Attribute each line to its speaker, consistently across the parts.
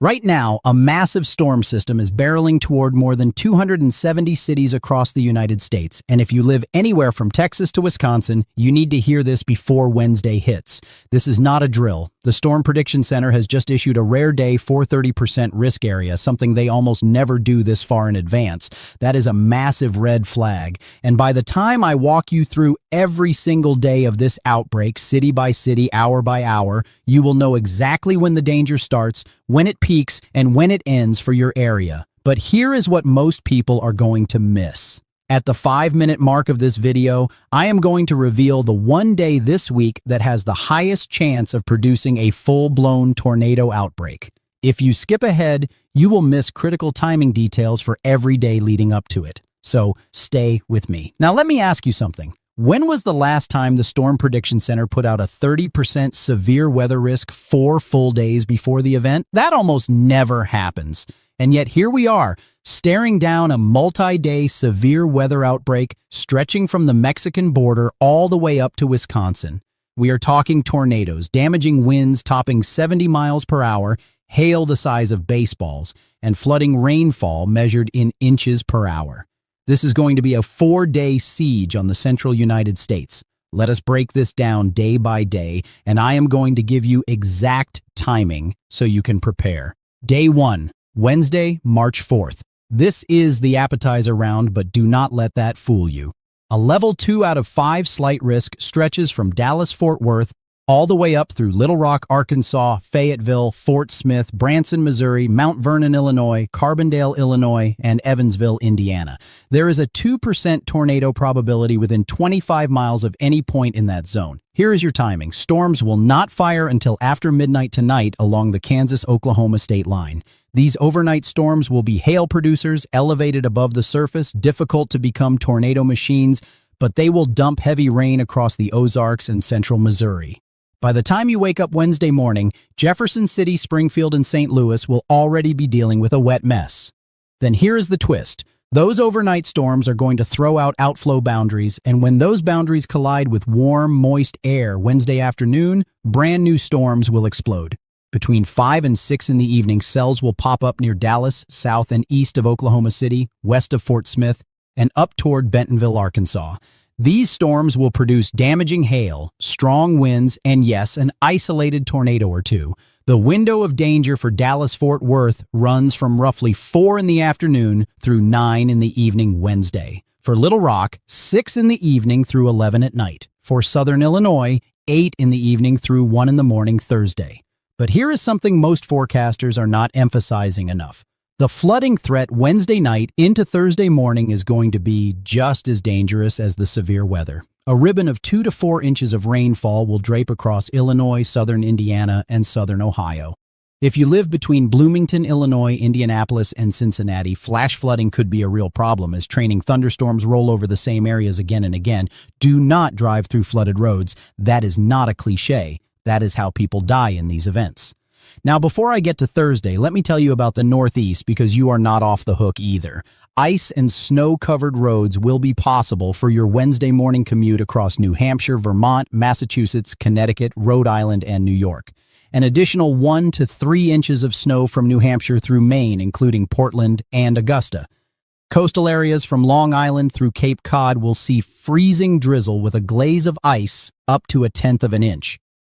Speaker 1: Right now, a massive storm system is barreling toward more than 270 cities across the United States, and if you live anywhere from Texas to Wisconsin, you need to hear this before Wednesday hits. This is not a drill. The Storm Prediction Center has just issued a rare day 430% risk area, something they almost never do this far in advance. That is a massive red flag, and by the time I walk you through every single day of this outbreak, city by city, hour by hour, you will know exactly when the danger starts, when it peaks, and when it ends for your area. But here is what most people are going to miss. At the 5-minute mark of this video, I am going to reveal the one day this week that has the highest chance of producing a full-blown tornado outbreak. If you skip ahead, you will miss critical timing details for every day leading up to it. So stay with me. Now let me ask you something. When was the last time the Storm Prediction Center put out a 30% severe weather risk 4 full days before the event? That almost never happens. And yet here we are, staring down a multi-day severe weather outbreak stretching from the Mexican border all the way up to Wisconsin. We are talking tornadoes, damaging winds topping 70 miles per hour, hail the size of baseballs, and flooding rainfall measured in inches per hour. This is going to be a 4-day siege on the central United States. Let us break this down day by day, and I am going to give you exact timing so you can prepare. Day 1, Wednesday, March 4th. This is the appetizer round, but do not let that fool you. A level 2 out of 5 slight risk stretches from Dallas-Fort Worth all the way up through Little Rock, Arkansas, Fayetteville, Fort Smith, Branson, Missouri, Mount Vernon, Illinois, Carbondale, Illinois, and Evansville, Indiana. There is a 2% tornado probability within 25 miles of any point in that zone. Here is your timing. Storms will not fire until after midnight tonight along the Kansas-Oklahoma state line. These overnight storms will be hail producers, elevated above the surface, difficult to become tornado machines, but they will dump heavy rain across the Ozarks and central Missouri. By the time you wake up Wednesday morning, Jefferson City, Springfield, and St. Louis will already be dealing with a wet mess. Then here is the twist. Those overnight storms are going to throw out outflow boundaries, and when those boundaries collide with warm, moist air Wednesday afternoon, brand new storms will explode. Between 5 and 6 in the evening, cells will pop up near Dallas, south and east of Oklahoma City, west of Fort Smith, and up toward Bentonville, Arkansas. These storms will produce damaging hail, strong winds, and yes, an isolated tornado or two. The window of danger for Dallas-Fort Worth runs from roughly 4 in the afternoon through 9 in the evening Wednesday. For Little Rock, 6 in the evening through 11 at night. For Southern Illinois, 8 in the evening through 1 in the morning Thursday. But here is something most forecasters are not emphasizing enough. The flooding threat Wednesday night into Thursday morning is going to be just as dangerous as the severe weather. A ribbon of 2 to 4 inches of rainfall will drape across Illinois, southern Indiana, and southern Ohio. If you live between Bloomington, Illinois, Indianapolis, and Cincinnati, flash flooding could be a real problem as training thunderstorms roll over the same areas again and again. Do not drive through flooded roads. That is not a cliche. That is how people die in these events. Now, before I get to Thursday, let me tell you about the Northeast because you are not off the hook either. Ice and snow-covered roads will be possible for your Wednesday morning commute across New Hampshire, Vermont, Massachusetts, Connecticut, Rhode Island, and New York. An additional 1 to 3 inches of snow from New Hampshire through Maine, including Portland and Augusta. Coastal areas from Long Island through Cape Cod will see freezing drizzle with a glaze of ice up to 1/10 of an inch.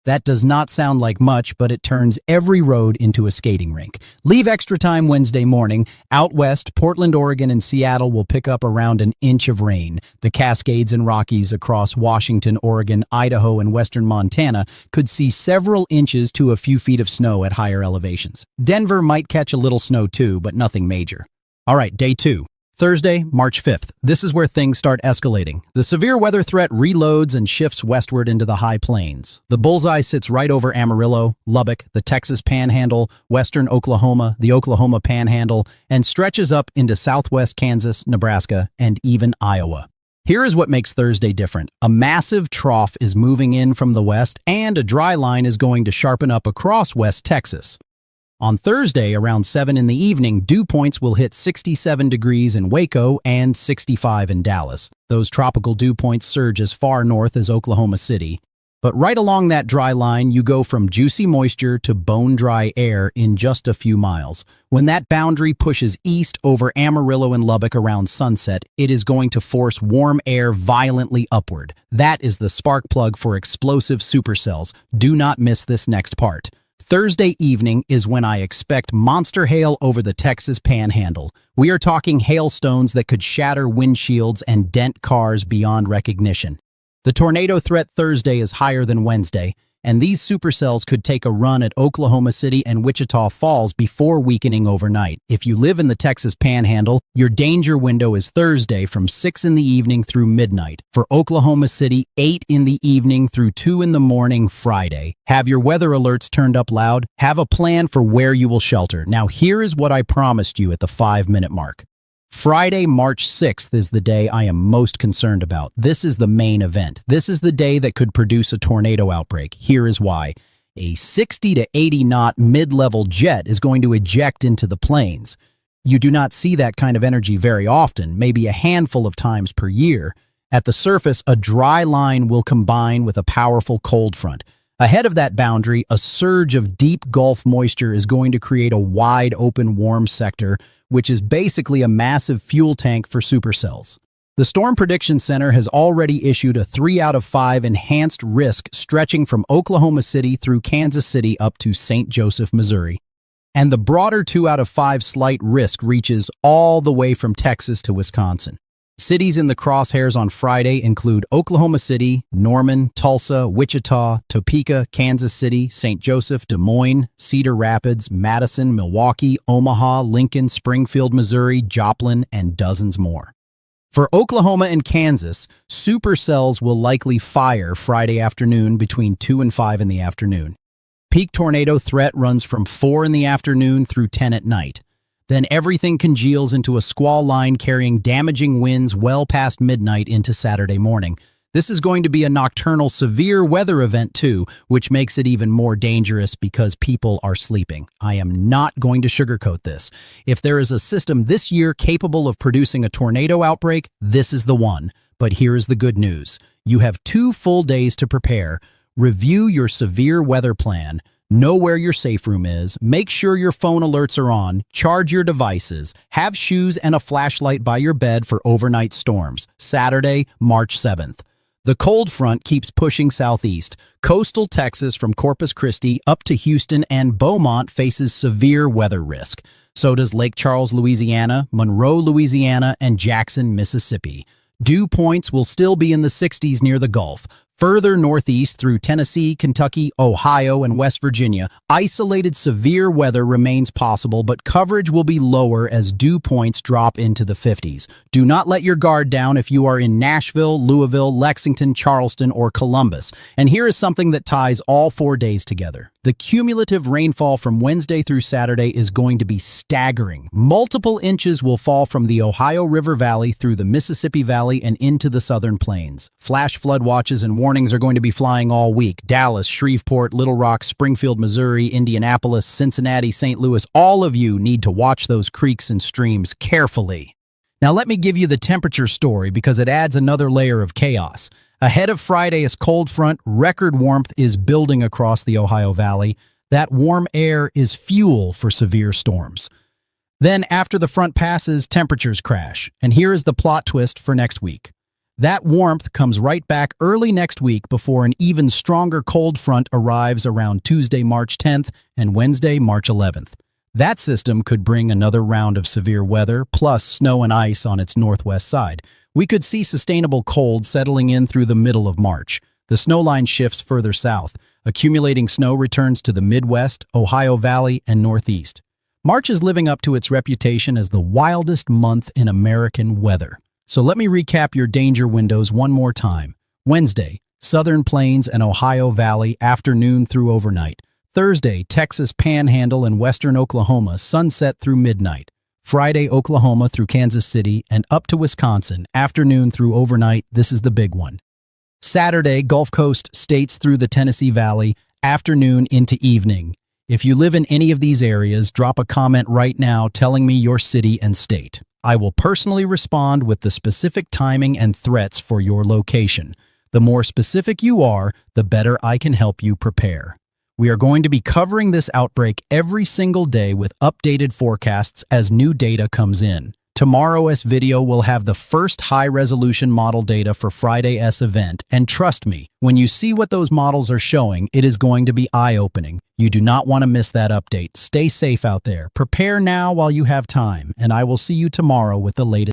Speaker 1: That does not sound like much, but it turns every road into a skating rink. Leave extra time Wednesday morning. Out west, Portland, Oregon, and Seattle will pick up around 1 inch of rain. The Cascades and Rockies across Washington, Oregon, Idaho, and western Montana could see several inches to a few feet of snow at higher elevations. Denver might catch a little snow too, but nothing major. All right, day 2. Thursday, March 5th. This is where things start escalating. The severe weather threat reloads and shifts westward into the high plains. The bullseye sits right over Amarillo, Lubbock, the Texas Panhandle, western Oklahoma, the Oklahoma Panhandle, and stretches up into southwest Kansas, Nebraska, and even Iowa. Here is what makes Thursday different. A massive trough is moving in from the west, and a dry line is going to sharpen up across West Texas. On Thursday, around 7 in the evening, dew points will hit 67 degrees in Waco and 65 in Dallas. Those tropical dew points surge as far north as Oklahoma City. But right along that dry line, you go from juicy moisture to bone-dry air in just a few miles. When that boundary pushes east over Amarillo and Lubbock around sunset, it is going to force warm air violently upward. That is the spark plug for explosive supercells. Do not miss this next part. Thursday evening is when I expect monster hail over the Texas Panhandle. We are talking hailstones that could shatter windshields and dent cars beyond recognition. The tornado threat Thursday is higher than Wednesday, and these supercells could take a run at Oklahoma City and Wichita Falls before weakening overnight. If you live in the Texas Panhandle, your danger window is Thursday from 6 in the evening through midnight. For Oklahoma City, 8 in the evening through 2 in the morning Friday. Have your weather alerts turned up loud. Have a plan for where you will shelter. Now here is what I promised you at the 5-minute mark. Friday, March 6th is the day I am most concerned about. This is the main event. This is the day that could produce a tornado outbreak. Here is why. A 60 to 80 knot mid-level jet is going to eject into the plains. You do not see that kind of energy very often, maybe a handful of times per year. At the surface, a dry line will combine with a powerful cold front. Ahead of that boundary, a surge of deep Gulf moisture is going to create a wide open warm sector, which is basically a massive fuel tank for supercells. The Storm Prediction Center has already issued a 3 out of 5 enhanced risk stretching from Oklahoma City through Kansas City up to St. Joseph, Missouri. And the broader 2 out of 5 slight risk reaches all the way from Texas to Wisconsin. Cities in the crosshairs on Friday include Oklahoma City, Norman, Tulsa, Wichita, Topeka, Kansas City, St. Joseph, Des Moines, Cedar Rapids, Madison, Milwaukee, Omaha, Lincoln, Springfield, Missouri, Joplin, and dozens more. For Oklahoma and Kansas, supercells will likely fire Friday afternoon between 2 and 5 in the afternoon. Peak tornado threat runs from 4 in the afternoon through 10 at night. Then everything congeals into a squall line carrying damaging winds well past midnight into Saturday morning. This is going to be a nocturnal severe weather event too, which makes it even more dangerous because people are sleeping. I am not going to sugarcoat this. If there is a system this year capable of producing a tornado outbreak, this is the one. But here is the good news. You have 2 full days to prepare. Review your severe weather plan. Know where your safe room is, make sure your phone alerts are on, charge your devices, have shoes and a flashlight by your bed for overnight storms. Saturday, March 7th. The cold front keeps pushing southeast. Coastal Texas from Corpus Christi up to Houston and Beaumont faces severe weather risk. So does Lake Charles, Louisiana, Monroe, Louisiana, and Jackson, Mississippi. Dew points will still be in the 60s near the Gulf. Further northeast through Tennessee, Kentucky, Ohio, and West Virginia, isolated severe weather remains possible, but coverage will be lower as dew points drop into the 50s. Do not let your guard down if you are in Nashville, Louisville, Lexington, Charleston, or Columbus. And here is something that ties all 4 days together. The cumulative rainfall from Wednesday through Saturday is going to be staggering. Multiple inches will fall from the Ohio River Valley through the Mississippi Valley and into the southern plains. Flash flood watches and warnings are going to be flying all week. Dallas, Shreveport, Little Rock, Springfield, Missouri, Indianapolis, Cincinnati, St. Louis, all of you need to watch those creeks and streams carefully. Now let me give you the temperature story because it adds another layer of chaos. Ahead of Friday's cold front, record warmth is building across the Ohio Valley. That warm air is fuel for severe storms. Then after the front passes, temperatures crash. And here is the plot twist for next week. That warmth comes right back early next week before an even stronger cold front arrives around Tuesday, March 10th and Wednesday, March 11th. That system could bring another round of severe weather, plus snow and ice on its northwest side. We could see sustainable cold settling in through the middle of March. The snow line shifts further south. Accumulating snow returns to the Midwest, Ohio Valley, and Northeast. March is living up to its reputation as the wildest month in American weather. So let me recap your danger windows one more time. Wednesday, Southern Plains and Ohio Valley, afternoon through overnight. Thursday, Texas Panhandle and western Oklahoma, sunset through midnight. Friday, Oklahoma through Kansas City and up to Wisconsin, afternoon through overnight. This is the big one. Saturday, Gulf Coast states through the Tennessee Valley, afternoon into evening. If you live in any of these areas, drop a comment right now telling me your city and state. I will personally respond with the specific timing and threats for your location. The more specific you are, the better I can help you prepare. We are going to be covering this outbreak every single day with updated forecasts as new data comes in. Tomorrow's video will have the first high-resolution model data for Friday's event, and trust me, when you see what those models are showing, it is going to be eye-opening. You do not want to miss that update. Stay safe out there. Prepare now while you have time, and I will see you tomorrow with the latest.